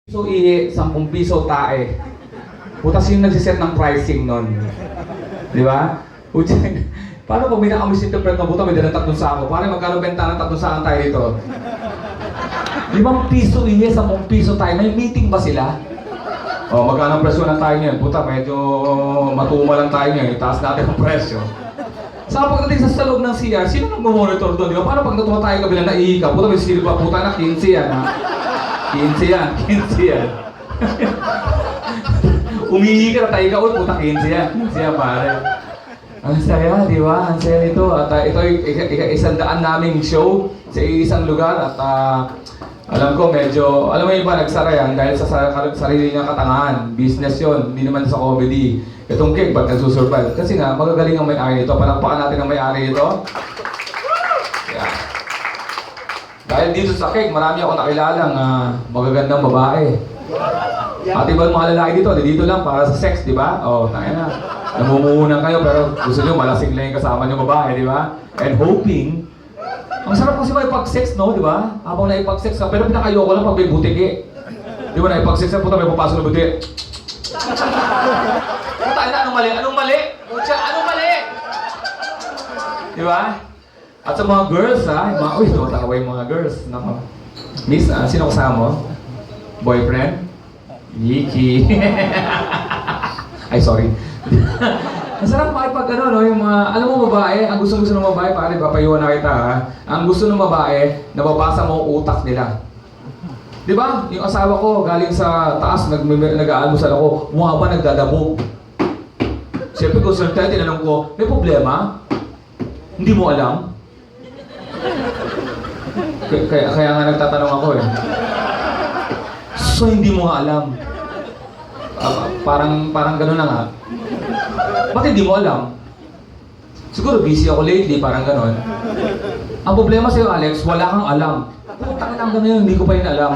So, 10 piso tae. Putas yung nagsiset ng pricing nun. Di ba? Paano pag may nakamisinterpret na buta, may dalang 3 sako? Paano magkano benta ng 3 sako tayo dito? 5 piso 10 piso tayo. May meeting ba sila? O, magkano ang presyo ng tayo ngayon? Puta, medyo matuma lang tayo ngayon. Itaas natin ang presyo. Saka pagdating sa loob ng CR, sino nag-monitor doon? Di ba? Paano pag natuwa tayo kabilang naiika? Puta, may silip pa. Puta na, 15 yan, ha? 15 yan. Umihi ka na tayo ka, puta 15 yan, pare. Ang saya, di ba? Ang saya nito. At ito ay 100 naming show sa isang lugar. At alam ko medyo, alam mo yung iba nagsara yan dahil sa sarili niyang katangahan. Business yon, hindi naman sa comedy. Itong cake, ba't nagsusurvive? Kasi nga, magagaling ang may-ari nito. Palakpakan natin ang may-ari nito. Yeah. Dahil dito sa cake, marami ako nakilalang magagandang babae. At ibang mga lalaki dito lang para sa sex, di ba? Oh, tayo na. Namumuhunan kayo pero gusto nyo malasing lang yung kasama nyo babae, di ba? And hoping, ang sarap kasi maipag-sex, no? Di ba? Habang naipag-sex ka, pero pinakayoko lang pag may butiki. Di ba, naipag-sex ka, puta may papasok na butiki. Puta, anong mali? Anong mali? Anong mali? Di ba? At sa mga girls, uy, tumatawa yung mga girls. Nako. Miss, sino kasama mo? Boyfriend? Yiki. Ay, sorry. Ang sarap makipag no, yung mga, alam mo babae, ang gusto ng babae, pare, papayuhan na kita, ha? Ang gusto ng babae, nababasa mo ang utak nila. Di ba? Yung asawa ko, galing sa taas, nag-aalmusal ako, mukha ba nagdadabog? Siyempre, kung sir tayo, tinanong ko, may problema? Hindi mo alam? Kaya nga nagtatanong ako eh. So, hindi mo nga alam. Parang gano'n na nga. Ba't hindi mo alam? Siguro busy ako lately, parang gano'n. Ang problema sa'yo, Alex, wala kang alam. Putang ina, gano'n yun, hindi ko pa yun alam.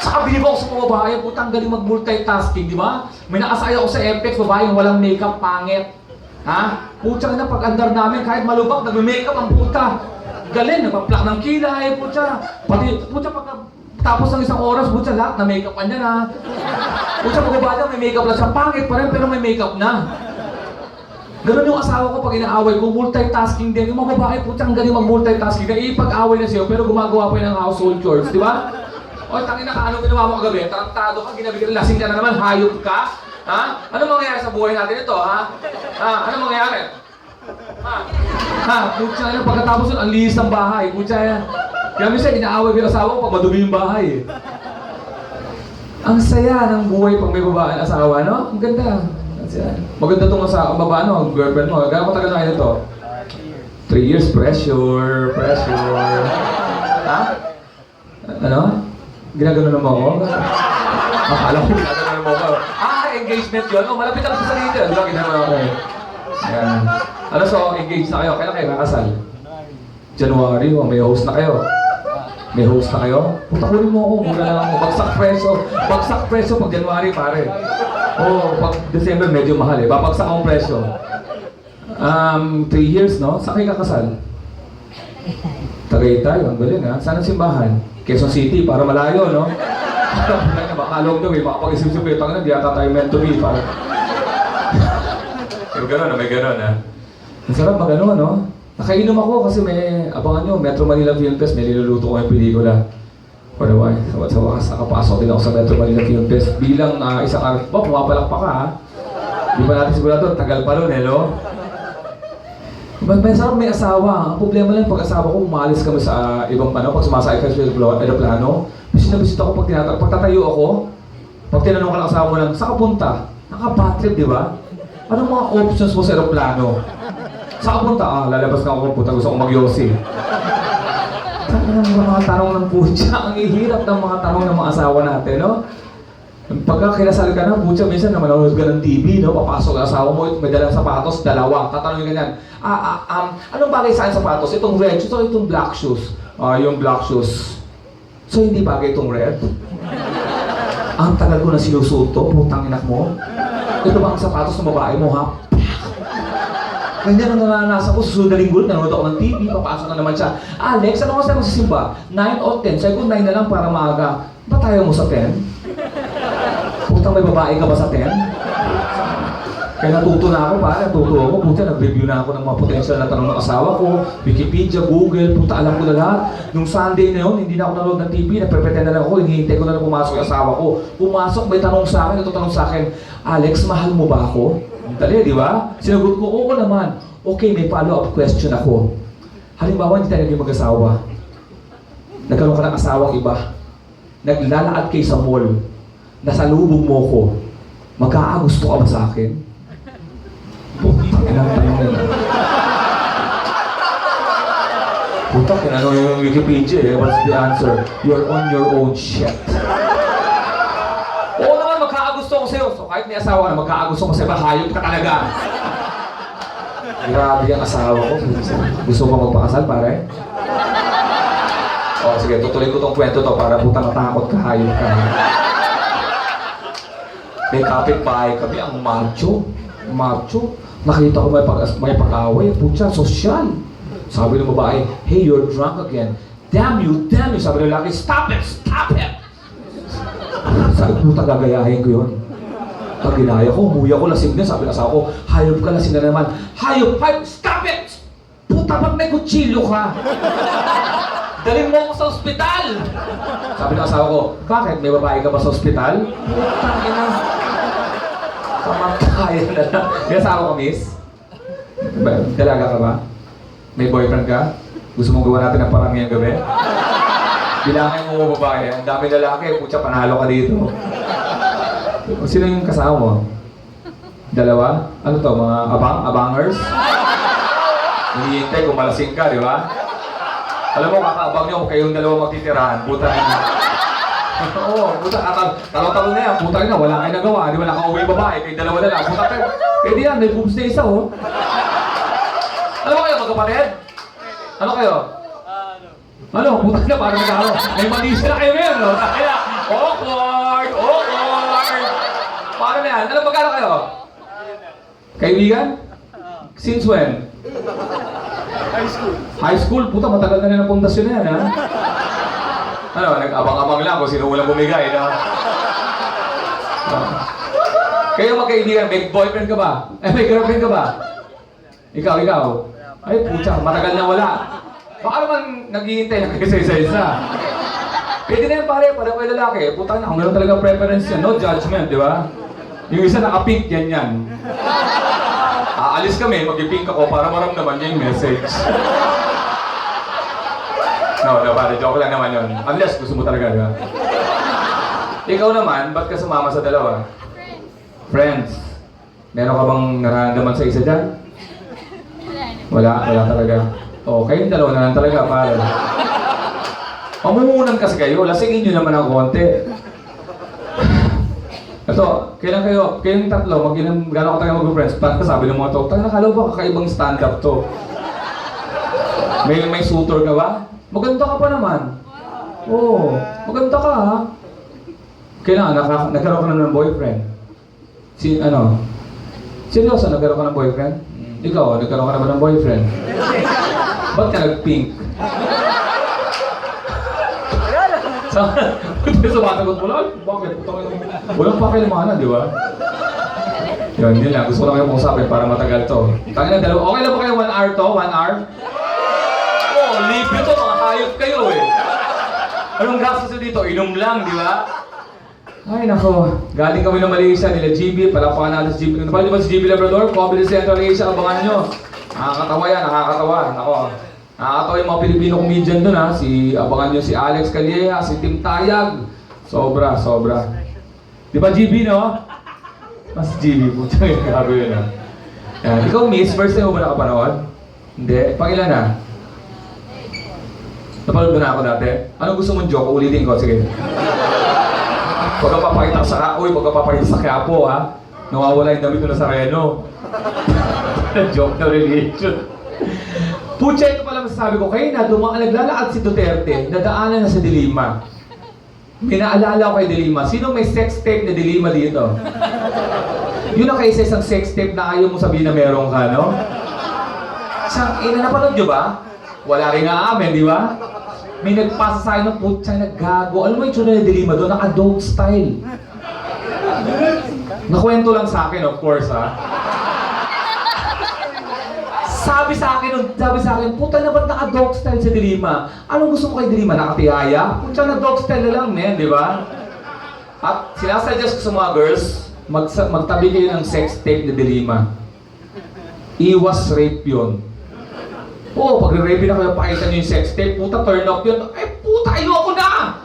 Saka bilib ako sa mga babae, putang galing mag-multitasking, di ba? May nakasaya ako sa FX, babae yung walang makeup, pangit. Ha? Putang ina, pag-andar namin, kahit malubak, nag-makeup ang puta. Galing, nagpa-plak ng kilay, putya. Pati, putya, tapos ng isang oras, putya, lahat na makeup ka niya na. Putya, pag-ubada, may makeup lang siya. Pangit pa rin, pero may makeup na. Ganun yung asawa ko pag inaaway ko, multitasking din. Yung mga babae, putya, ang galing mag-multitasking. Ipag-away na siya, pero gumagawa pa yun ng household chores, di ba? O, tangina ka, anong ginawa mo kagabi? Tarantado ka, ginabi ka, lasing ka na naman, hayop ka. Ha? Ano mangyayari sa buhay natin ito, ha? Ano mangyayari? Putya na, pagkatapos yun, ang linis ng bahay. Putya yan. Kaya minsan, inaaway ko yung asawa ko pag madumi yung bahay. Ang saya ng buhay pag may babae ang asawa, no? Ang ganda. Maganda itong babae, no? Girlfriend mo. Gano'ng matagal na kayo ito? 3 years. Pressure. Ha? Ano? Ginagano mo ako? Akala ko ginagano mo ako. Engagement yun? Oh, malapit lang sa sarili. Di ba? Ginagawa ako. Ayan. Ano, so, engaged na kayo. Kailan kayo kakasal? January, may host na kayo. May host na kayo? Puta, kunin mo ako. Muna lang ako. Bagsak presyo pag January, pare. Pag December, medyo mahal eh. Babagsak akong presyo. 3 years, no? Saan kayo kakasal? Tagaytay, ang galing ha. Saan ang simbahan? Quezon City, para malayo, no? Baka along daw eh, makapag-isip-isip eh, tangina, di ata tayo meant to be, parang... may gano'n ha. Ang sarap mag ano, no? Nakainom ako kasi may, abangan nyo, Metro Manila Film Fest, may niluluto ko yung pelikula. For a while, sa wakas, nakapasok din ako sa Metro Manila Film Fest. Bilang isang artist, pumapalak pa ka ha? Di ba natin sigurado, tagal pa ron eh, no? May sarap may asawa. Ang problema lang pag asawa ko, umalis kami sa ibang pag sumasakay ka sa aeroplano, bisit ako pag pagtatayo ako, pag tinanong ka ng asawa mo lang, saan ka punta? Naka-bad trip, di ba? Anong mga options mo sa aeroplano? Saan ka punta? Lalabas ka ako, puta, gusto kong mag-yosi. Saan mga tanong ng putya? Ang ihirap ng mga tanong ng mga asawa natin, no? Pagka kinasal ka na, putya, minsan na manonood ka ng TV, no? Papasok ang asawa mo, may dalang sapatos, dalawa. Tatanungin ka niyan, anong bagay sa akin sapatos? Itong red shoes o itong black shoes? Yung black shoes. So, hindi bagay itong red? Ang tagal ko na sinusuot to, putang inak mo. Ito ba ang sapatos ng babae mo, ha? Ganyan ang naranasan ko. Susunod na linggo, nanonood ako ng TV, papasok na naman siya. Alex, ano kasi ako sa simba? 9 o 10. Sabi ko, 9 na lang para maaga. Ba't tayo mo sa 10? Putang may babae ka ba sa 10? Kaya natuto na ako, pare. Natuto ako. Puta, nag-review na ako ng mga potential na tanong ng asawa ko. Wikipedia, Google, puta, alam ko na lahat. Nung Sunday na yun, hindi na ako nanood ng TV. Nagpre-pretend na lang ako. Hinihintay ko na lang pumasok yung asawa ko. Pumasok, may tanong sa akin. Ito tanong sa akin, Alex, mahal mo ba ako? Dali, di ba? Sinagot ko, oo naman. Okay, may follow-up question ako. Halimbawa, hindi tayo naging mag-asawa. Nagkaroon ka ng asawang iba. Naglalakad kayo sa mall. Nasalubong mo ko. Magkakagusto ka ba sa akin? Putang inang tanong nila. Putang inang yung Wikipedia eh. What's the answer? You're on your own shit. Oo naman, magkakagusto ko sa'yo. So kahit may asawa na, magkakagusto ko sa'yo. Hayop ka talaga. Grabe ang asawa ko. Gusto mo magpakasal, pare? O sige, tutuloy ko tong kwento to para putang matakot ka, hayop ka. May kapitbahay kami, ang macho. Macho. Nakita ko may pag-away. Putya, sosyal. Sabi ng babae, hey, you're drunk again. Damn you, damn you. Sabi ng lalaki, stop it, stop it. Sabi, puta, gagayahin ko yun. Pag ginaya ko, umuwi ako, lasing na. Sabi ng asawa ko, hayop ka, lasing na naman. Hayop, hayop, stop it! Puta, ba't may kutsilyo ka? Daling mo ako sa ospital! Sabi ng asawa ko, bakit? May babae ka ba sa ospital? Tangin na. Kamakaya na lang. May asawa ka, miss? Dalaga ka ba? May boyfriend ka? Gusto mong gawa natin ng parang ngayong gabi? Bilangin mo babae. Ang dami lalaki. Putya, panalo ka dito. Sino yung kasama mo? Dalawa? Ano to? Mga abangers? Hinihintay kung malasing ka, di ba? Alam mo, kakaabang nyo, kayong dalawa magtitirahan. Puta rin. Oo, puta, talo-talo na yan. Puta rin na, wala kayo nagawa. Di ba nakauwi yung babae, kayo dalawa na lang. Puta kayo. Pwede yan, may boobs na isa, oh. Ano kayo, magkapatid? Ano kayo? Ano, puta na, parang nagkano. May manisya na kayo ngayon, no? Kaya, awkward, awkward. Paano na yan? Ano, magkano kayo? Kaibigan? Since when? High school. High school? Puta, matagal na ng pundasyon na yan, ha? Ano, nag-abang-abang lang kung sino ulang bumigay, no? Kayo magkaibigan, may boyfriend ka ba? May girlfriend ka ba? Ikaw. Ay, puta, matagal na wala. Baka naman naghihintay lang kayo sa isa-isa. Pwede na yan, pare kayo lalaki. Puta na, kung meron talaga preference yan, no judgment, di ba? Yung isa naka-pink, yan. Aalis kami, mag-pink ako para maramdaman niya yung message. No, pare, joke lang naman yun. Unless gusto mo talaga, di ba? Ikaw naman, ba't ka sumama sa dalawa? Friends. Meron ka bang nararamdaman sa isa dyan? Wala talaga. O, kayong dalawa na lang talaga, pare. Mamumunan kasi kayo, lasingin nyo naman ang konti. Ito, kayong tatlo, gano'n ka tayo mag-friends, sabi ng mga to, tayo nakalaw ba kakaibang stand-up to? May suitor ka ba? Maganda ka pa naman. Oo, maganda ka ha. Kailangan, nagkaroon ka na ng boyfriend. Seryoso, nagkaroon ka ng boyfriend? Ikaw, nagkaroon ka na ba ng boyfriend? Ba't ka nag-pink? Sumasagot mo lang, bakit? Walang pakilamanan, di ba? Yun lang. Gusto ko lang kayo mausapin para matagal to. Tangin na dalawa. Okay lang ba kayo 1 hour to? 1 hour? Oo, libre to. Mga hayop kayo eh. Anong gastos nyo dito? Inom lang, di ba? Ay, nako. Galing kami ng Malaysia, nila GB. Palakpakan natin si GB. Napalito ba si GB Labrador? Cobb Central Asia, abangan nyo. Nakakatawa yan, nakakatawa. Nako. Nakakatawa yung mga Pilipino comedian dun ha. Abangan nyo si Alex Calleja, si Tim Tayag. Sobra. Di ba GB, no? Mas GB po. Grabe yun ha. Yan. Ikaw, miss, first time mo ba nakapanood? Hindi. Pangilan na? Napanood ba na ako dati? Anong gusto mong joke? Ulitin ko. Sige. Pagkapapakita sa Quiapo, ha? Nawawala yung damit na sa Reno. Joke na religion. Pucha, ito pala masasabi ko, kayo na naglalakad si Duterte, nadaanan na sa Dilima. May naalala ko kay Dilima. Sino may sex tape na Dilima dito? Yun ang kaisa isang sex tape na ayaw mo sabihin na meron ka, no? Putsang ina, napanood nyo ba? Wala rin nga amin, di ba? May nagpasa sa akin ng putsang naggago. Alam mo yung tsura ni Delima doon? Naka-dog style. Nakwento lang sa akin, of course, ha? Sabi sa akin, puta na ba't naka-dog style si Delima? Anong gusto mo kay Delima? Nakatihaya? Putsang na dog style na lang, men, di ba? At sinasuggest ko sa mga girls, magtabi kayo ng sex tape ni Delima. Iwas rape yun. Oo, pag re-rape na kayo, pakita nyo yung sex tape, puta, turn off yun. Ay, puta, ayoko na!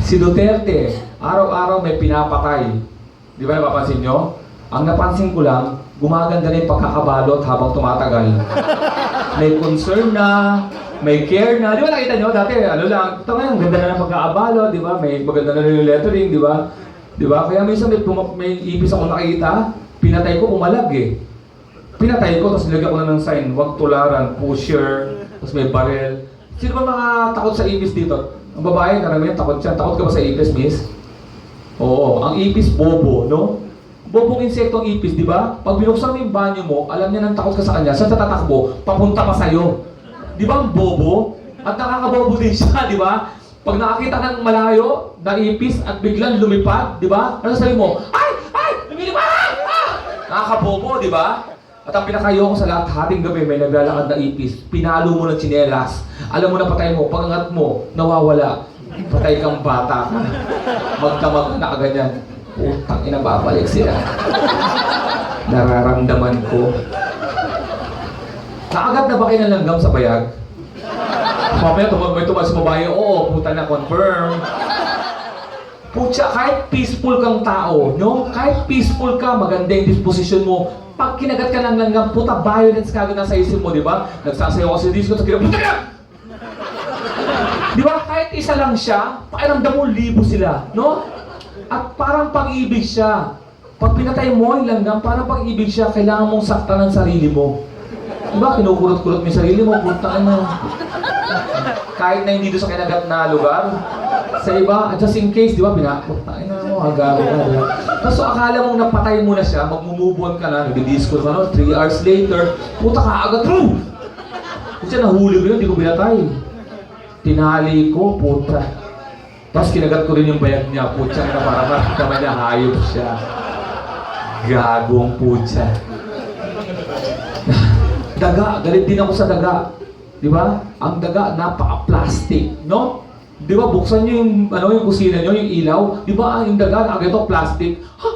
Si Duterte, araw-araw may pinapatay. Di ba napapansin nyo? Ang napansin ko lang, gumaganda na yung pagkakabalot habang tumatagal. May concern na, may care na. Di ba nakita nyo? Dati, ano lang, ito ngayon, ganda na ng pagkakabalot, di ba? May maganda na yung lettering, di ba? Di ba? Kaya minsan may ipis ako nakita, pinatay ko, umalag eh. Pinatay ko, tapos nilagyan ko na ng sign, huwag tularan, pusher, tapos may barrel. Sino ba mga takot sa ipis dito? Ang babae, karamihan takot siya. Takot ka ba sa ipis, miss? Oo, ang ipis, bobo, no? Bobong insekto ang ipis, di ba? Pag binuksan mo yung banyo mo, alam niya nang takot ka sa kanya, saan sa tatakbo, papunta pa sa'yo. Di ba ang bobo? At nakakabobo din siya, di ba? Pag nakakita ka ng malayo, na ipis, at biglang lumipad, di ba? Ano sabi mo? Ay! Lumilipad! Ah! Nakakabobo, di ba? At ang pinakayo ko sa lahat, hating gabi may naglalakad na ipis, pinalo mo ng tsinelas, alam mo na patay mo, pagangat mo, nawawala, patay kang bata ka, magdamag na kaganyan, utang ina, babalik sila. Nararamdaman ko. Naagat na ba kayo ng langgam sa bayag? Mamaya may tumas sa babae, oo, puta na, confirm. Putya, kahit peaceful kang tao, no? Kahit peaceful ka, maganda yung disposition mo. Pag kinagat ka ng langgam, puta, violence ka agad nasa isip mo, di ba? Nagsasayaw ka sa disco, tapos puta ka! Di ba? Kahit isa lang siya, pakiramdam mo, libo sila, no? At parang pag-ibig siya. Pag pinatay mo yung langgam, parang pag-ibig siya, kailangan mong saktan ng sarili mo. Di ba? Kinukurot-kurot mo yung sarili mo, puta na. Kahit na hindi doon sa kinagat na lugar. Sa iba, just in case, di ba, pinakutay na mo, hagabi ka, di ba? Tapos akala mong napatay mo na siya, mag-move on ka na, nag-disco ka, no? 3 hours later, puta ka agad, boom! Kasi nahuli ko yun, di ko binatay. Tinali ko, puta. Tapos kinagat ko rin yung bayag niya, puta na parang naman niya, hayop siya. Gagong puta. Daga, galit din ako sa daga. Di ba? Ang daga, napaka-plastic, no? Di ba, buksan nyo yung kusina nyo, yung ilaw. Di ba, yung daga, nakagito, plastic. Ha?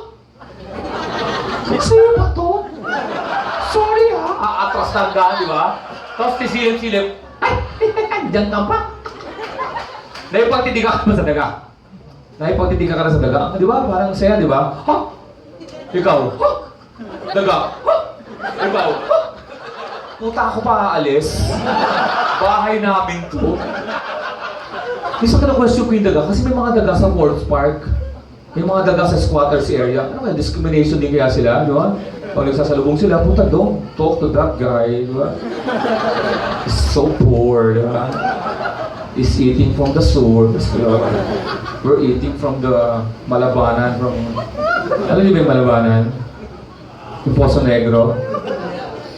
Sa'yo ba to? Sorry ha? Aatras ng daga, di ba? Tapos tisilip-silip. Ay! Diyan ka pa. Naipagtitika ka na sa daga. Naipagtitika ka na sa daga. Di ba? Parang saya, di ba? Ha? Ikaw? Ha? Daga? Ha? Ikaw? Ha? Puta ako pa aalis. Bahay namin to. Minsan ka na-question ko yung daga kasi may mga daga sa Forest Park. May mga daga sa squatters area. Ano kaya, discrimination din kaya sila, di ba? Pag nagsasalubong sila, puta, don't talk to that guy, di ba? He's so poor, di ba? He's eating from the source, di ba? We're eating from the Malabanan, from... Alam niyo ba yung Malabanan? Yung Poso Negro?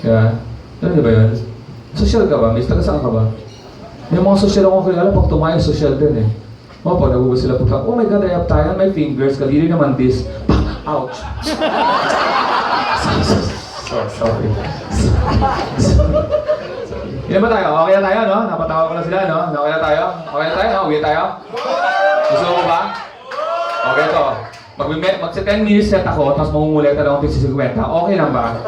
Yeah. Alam niyo ba yun? Social ka ba? May taga saan ka ba? May mga social akong kilala, pag tumayo, social din eh. O, pag nagugas sila puta, oh my God, I have time, my fingers, kadiri naman this. Ouch! Sorry. Ilan ba tayo? Okay na tayo, no? Napatawa ko na sila, no? Okay na tayo? Okay na tayo, no? Uwi tayo? Gusto mo ba? Okay to. Mag-10 minutes set ako, tapos mamumulay ka lang ako 50. Okay lang ba?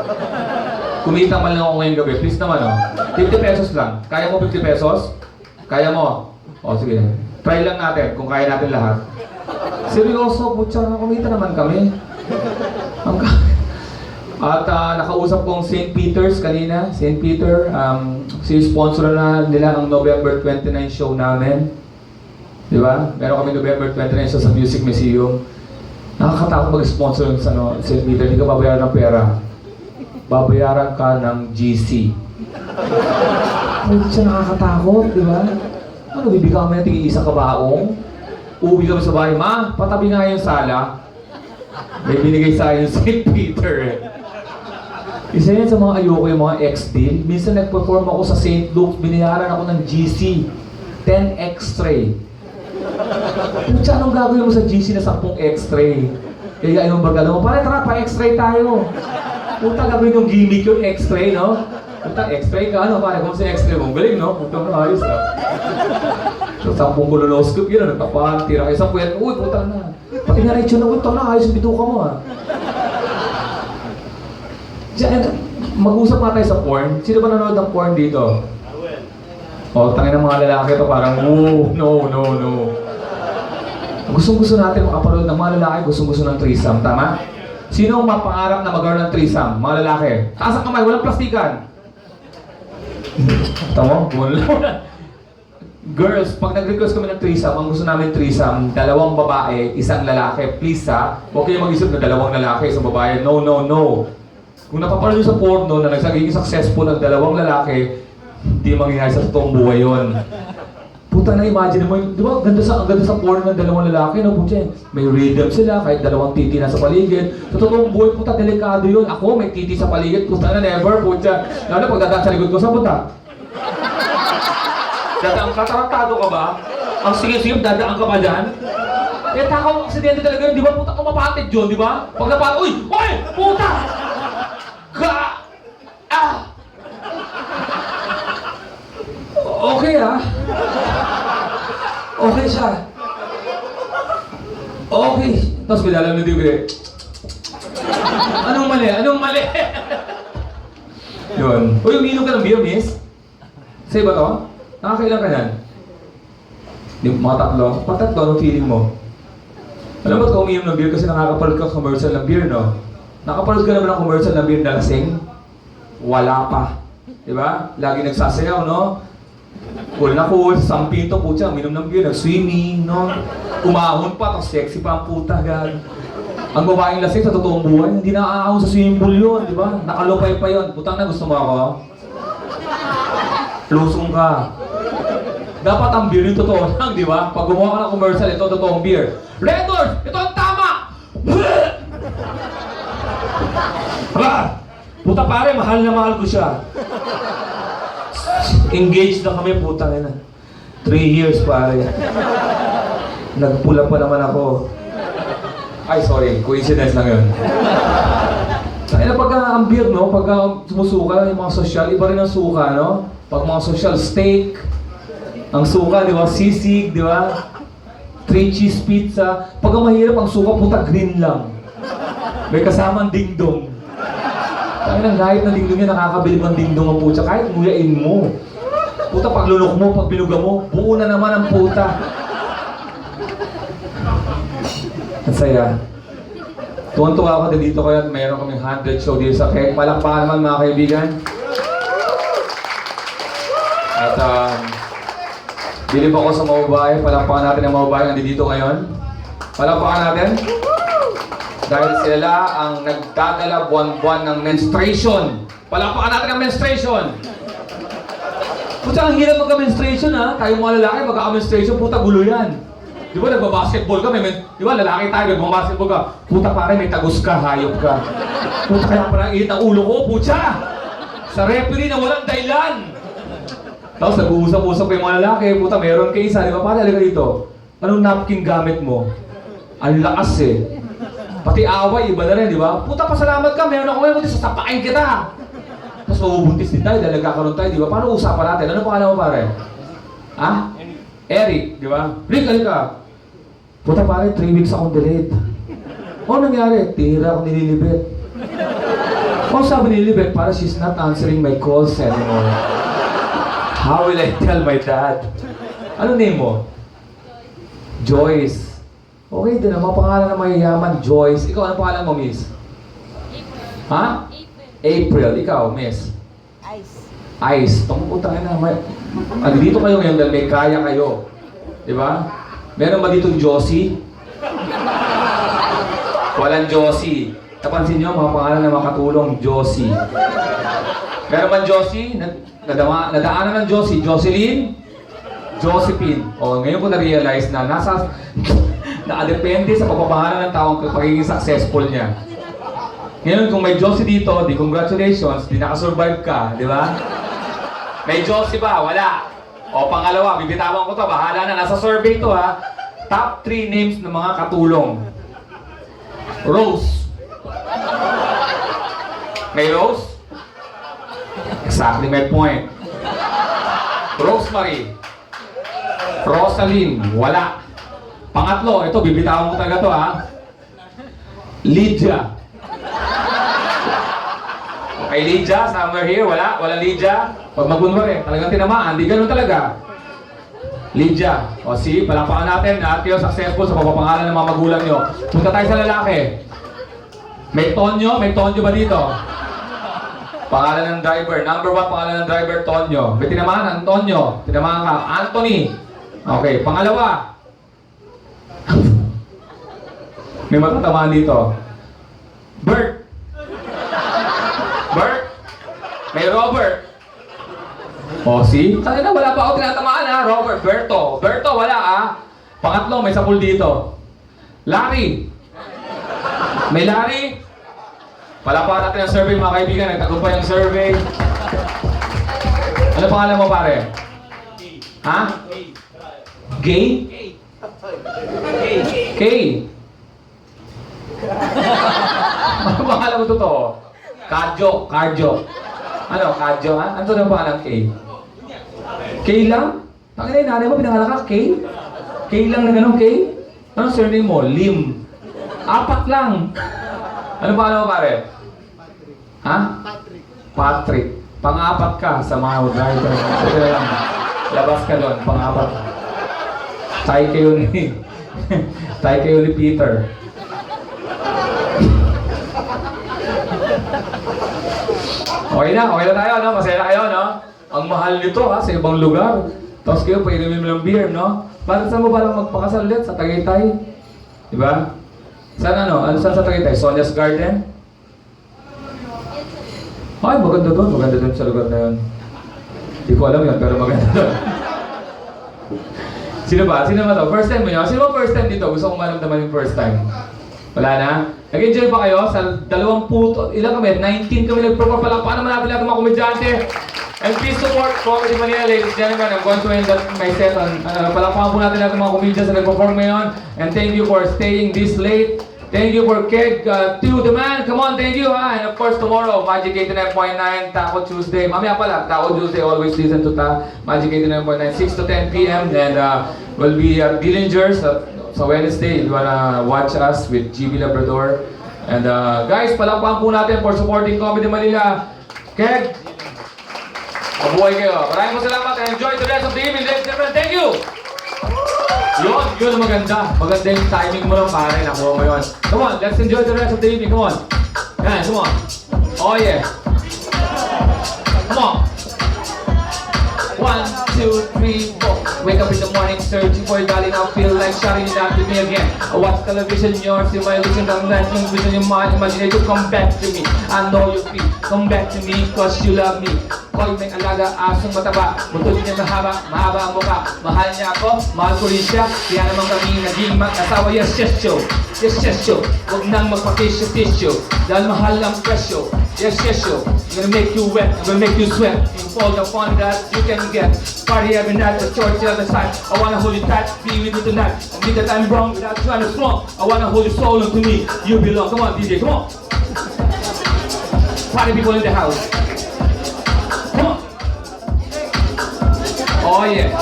Kumita man lang ako ngayong gabi. Please naman, no? 50 pesos lang. Kaya mo 50 pesos? Kaya mo? O, sige. Try lang natin kung kaya natin lahat. Seryoso, putya, kumita naman kami. At nakausap kong St. Peter's kanina. St. Peter, si-sponsor na nila ang November 29 show namin. Di ba? Meron kami November 29 show sa Music Museum. Nakakatakot mag-sponsor sa St. Peter. Hindi ka babayaran ng pera. Babayaran ka ng GC. Putya, nakakatakot, di ba? Ano, bibigyan kami natin isang kabaong? Uwi kami sa bahay, ma, patabi nga yung sala. May binigay sa akin St. Peter eh. Isa yan sa mga ayoko yung mga X-Deal. Minsan nag-perform ako sa St. Luke's, binayaran ako ng GC. 10 X-ray. Pucha, anong gagawin mo sa GC na 10 X-ray? Kaya yung bagalo mo, pare tara, pa-X-ray tayo. Puta, gagawin yung gimmick yung X-ray, no? Puta, X-ray ka, ano? Pare, kung sa X-ray mo, galing, no? Puta, ayos, no? So, 10 colonoscopy yun, nagtapan, tira kayo sa puwet. Uy, puta na. Pati na rin na, puta na, ayos yung bituka mo, ha? Diyan, mag-usap nga tayo sa porn. Sino ba nanonood ng porn dito? O, tangin ng mga lalaki to parang, no. Gustong-gusto natin makapanood ng mga lalaki, gustong-gusto ng threesome, tama? Sino ang mapangarap na magkaroon ng threesome? Mga lalaki. Taas ang kamay, walang plastikan. Tama? Girls, pag nag-request kami ng threesome, ang gusto namin threesome, 2 babae, 1 lalaki. Please ha, huwag kayo mag-isip na 2 lalaki, 1 babae. No. Kung napapanood nyo sa porno na naging successful ang 2 lalaki, hindi mangyayari sa totoong buhay yun. Puta na, imagine mo, di ba, ang ganda sa porn ng 2 lalaki, no? Pucha, may rhythm sila, kahit 2 titi na sa paligid. Sa totoong buhay, puta, delikado yun. Ako, may titi sa paligid, puta na, never, pucha. Lalo pag dadaan sa likod ko, saan punta? Dadaan ka, tarantado ka ba? Ang sige-sige, dadaan ka pa dyan? Eh, takaw, aksidente talaga yun, di ba? Puta, kumapatid yun, di ba? Pag napatid, uy! Puta! Okay okay siya. Okay. Tapos bilalang na dibe. Anong mali? Yun. Uy, uminom ka ng beer, miss? Sa'yo ba to? Nakakailan ka yan? Mga 3? Pag 3, anong feeling mo? Alam mo ka uminom ng beer kasi nakakapanood ka commercial ng beer, no? Nakapanood ka naman ng commercial ng beer na lasing? Wala pa. Diba? Lagi nagsasayaw, no? Cool na cool, sampinto, putya, uminom ng beer, nag-swimming, no? Umahon pa, tapos sexy pa ang puta, gag. Ang babaeng lasing sa totoong buhay, hindi naaahon sa swimming pool yun, di ba? Nakalupay pa yun. Putang na, gusto mo ako? Lusong ka. Dapat ang beer yung totoo lang, di ba? Pag gumawa ka ng commercial, ito ang totoong beer. Red Doors, ito ang tama! Puta pare, mahal na mahal ko siya. Engaged na kami, putang ina. 3 years pare. Nagpula pa naman ako. Ay, sorry. Coincidence lang yun. Ay, na pagka ang beer, no? Pagka sumusuka, yung mga social, iba rin ang suka, no? Pag mga social, steak. Ang suka, di ba? Sisig, di ba? 3 cheese pizza. Pagka mahirap, ang suka, puta, green lang. May kasamang dingdong. Kaya nang kahit na dingdong yan, nakakabilib ang dingdong ang puta. Kahit nguyain mo. Puta, paglunok mo, pagbiluga mo, buo na naman ang puta. Ang saya. Tuwan-tuwa ako din dito kaya mayroon kaming 100 show dito sa Kek. Palakpakan naman mga kaibigan. At bilib ako sa Maubahay. Palakpakan natin ang Maubahay nandito ngayon. Palakpakan natin. Dahil sila ang nagdadala buwan-buwan ng menstruation. Palakpakan natin ang menstruation. Puta, ang hirap magka-menstruation ha. Tayo mga lalaki, magka-menstruation, puta, gulo yan. Di ba, nagbabasketball ka, di ba, lalaki tayo, nagbabasketball ka. Puta, pare, may tagus ka, hayop ka. Puta, kaya parang init ang ulo ko, puta! Sa referee na walang dahilan. Tapos nag-uusap-usap ko yung mga lalaki, puta, meron kayo isa, di ba, pare, halika dito. Anong napkin gamit mo? Ang lakas eh. Pati away, iba na rin, di ba? Puta, pasalamat ka, meron ako ngayon, puti, sasapain kita. Tapos mabubuntis din tayo dahil nagkakaroon tayo, di ba? Paano usapan natin? Ano pangalan mo, pare? Ha? Eric, di ba? Rick, halika. Puta, pare, 3 weeks akong delayed. Ano nangyari? Tira akong nililibet. Ano sabi nililibet? Para she's not answering my calls anymore. How will I tell my dad? Ano name mo? Joyce. Okay din, ang mga pangalan na mayayaman, Joyce. Ikaw, ano pangalan mo, miss? Ha? April. Ikaw, miss? Ice. Tungkutang na. Dito kayo ngayon dahil may kaya kayo. Di ba? Meron ba dito Josie? Walang Josie. Napansin nyo, mga pangalan na makatulong, Josie. Meron ba Josie? Nadaanan ng Josie. Jocelyn? Josephine. O, ngayon ko na-realize na nakadepende sa pagpapahala ng taong pagiging successful niya. Ngayon, kung may Josie dito, di congratulations, di nakasurvive ka, di ba? May Josie ba? Wala. O pangalawa, bibitawan ko to, bahala na, nasa survey to ha. Top 3 names ng mga katulong. Rose. May Rose? Exactly my point. Rosemary. Rosaline. Wala. Pangatlo, ito, bibitawan ko talaga to ha. Lydia. Okay, Lydia, somewhere here, wala? Wala Lydia? Pag magunwari, talagang tinamaan, di ganun talaga. Lydia, o see, palakpakan natin na kayo successful sa pagpapangalan ng mga magulang nyo. Punta tayo sa lalaki. May Tonyo ba dito? Pangalan ng driver, number 1 pangalan ng driver, Tonyo. May tinamaan, Antonio. Tinamaan ka, Anthony. Okay, pangalawa. May matatamaan dito. Bert. Bert. May Robert. O, see? Sabi na, wala pa ako tinatamaan ha, Robert. Berto. Berto, wala ha. Pangatlo, may sapul dito. Larry. May Larry. Palapakan natin ang survey mga kaibigan. Nagtagumpay ang survey. Ano pangalan mo pare? Ha? Gay? Kay. Ano pangalan mo totoo? Kadyo. Ano, Kadyo ha? Ano to ng pangalan Kay? Kay lang? Tangina yung nanay mo, pinangalan ka Kay? Kay lang na ganun, Kay? Anong surname mo? Lim. 4 lang. Ano pangalan mo pare? Ha? Patrick. Pang-4 ka sa mga driver. Ito na lang. Labas ka doon, pang-4. Tay kayo ni Peter. Okay na tayo, no? Masaya na kayo, no? Ang mahal nito, ha, sa ibang lugar. Tapos kayo, painumin mo ng beer, no? Bakit saan mo parang magpakasal ulit sa Tagaytay? Diba? Saan saan sa Tagaytay? Sonia's Garden? Ay, maganda doon sa lugar na yun. Hindi ko alam yun, pero maganda doon. Sino ba to? First time mo yun? Sino ba first time dito? Gusto kong maramdaman yung first time. Wala na? Nag-enjoy ba kayo? Sa 20, ilan kami? 19 kami nag-perform. Palakpakan naman natin lahat ng mga komedyante. And please support Comedy Manila, ladies and gentlemen. I'm going to end my set on, palakpakan po natin lahat ng mga komedyante na nag-perform ngayon. And thank you for staying this late. Thank you for Keg to the man. Come on, thank you ha. And of course tomorrow, Magic 89.9, Taco Tuesday. Mamaya pala, Taco Tuesday, always listen to Magic 89.9, 6 to 10 p.m. And we'll be at Dillingers sa Wednesday. If you wanna watch us with GB Labrador. And guys, palakpakan po natin for supporting Comedy Manila. Keg, mabuhay kayo. Maraming salamat and enjoy the rest of the evening, ladies and gentlemen. Thank you! Yun ang maganda. Maganda yung timing mo lang pare. Nakuha mo yun. Come on, let's enjoy the rest of the evening. Come on. Yan, come on. Oh yeah. Come on. 1, 2, 3, 4. Wake up in the morning, searching for you, darling. I feel like shouting it out to me again. I watch television, yours, see my vision, I'm dancing vision, your mind, imagination, come back to me. I know you feel, come back to me, cause you love me. Koy may alaga, asong mataba, butod niya mahaba ang mukha. Mahal niya ako, mahal ko rin siya. Kaya naman kami naging mag-asawa. Yes, show. Huwag nang magpa-tissue. Dahil mahal ang presyo. Yes, show. I'm gonna make you wet, I'm gonna make you sweat. You fall upon that, you can get. Party every night, the church the other side. I wanna hold you tight, be with you tonight. Admit that I'm wrong without trying to strong. I wanna hold your soul onto me, you belong. Come on, DJ, come on. Party people in the house. Come on. Oh yeah.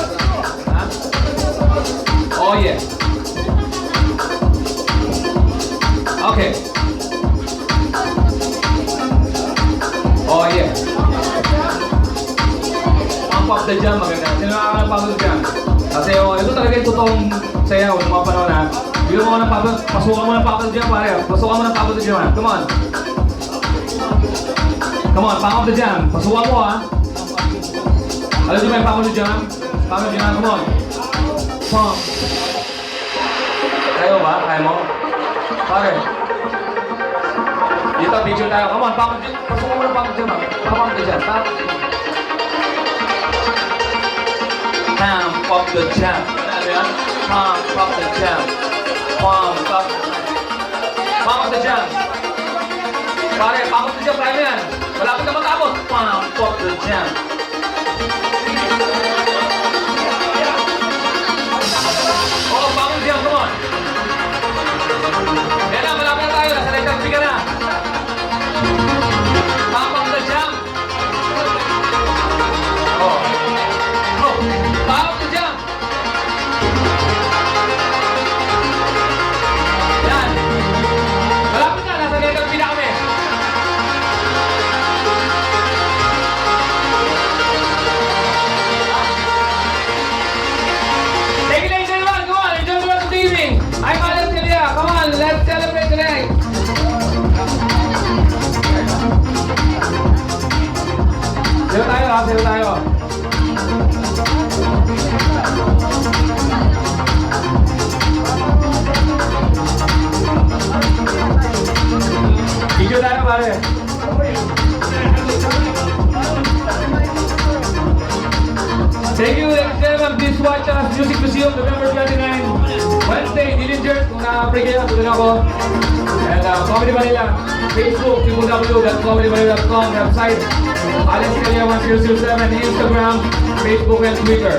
Huh? Oh yeah. Okay. Oh yeah. Pump up the jam, maganda. Sino nakakala pump up the jam? Kasi ito talaga yung totoong sayaw ng mga panahon na. Bigyan mo ng pump up, pasukan mo ng pump up the jam pare. Pasukan mo ng pump up the jam. Come on. Come on, pump up the jam. Pasukan mo ha. Alam niyo ba yung pump up the jam? Pump up the jam, come on. Pump. Kaya ba? Kaya mo? Pare. Dito, picture tayo. Come on, pump up the jam. Pasukan mo ng pump up the jam. Pump up the jam. Pump up the jam. Ano yan? Pump up the jam. Pump up. Pump up the jam. Pare, pakot na siya, prime na yan. Malapit na matapos. Pakot na siya. Oo, pakot na siya, come on. Yan na, malapit na tayo. Nasa right hand ka na. Pakot na siya. Oh. Oh, pakot na siya. Yan. Malapit na, nasa right hand na kami. Take it easy, everyone. Come on, enjoy the rest of the evening. I'm Alex Celia. Come on, let's celebrate tonight. Sino tayo, ha? Sino tayo? Video tayo, pare. Thank you, ladies and gentlemen. Please watch us Music Museum, November 29, Wednesday, Dillinger. Kung na-break kayo, tulun ako. And Comedy Manila, Facebook, www.comedymanila.com, website, Alex Celia 1007, Instagram, Facebook, and Twitter.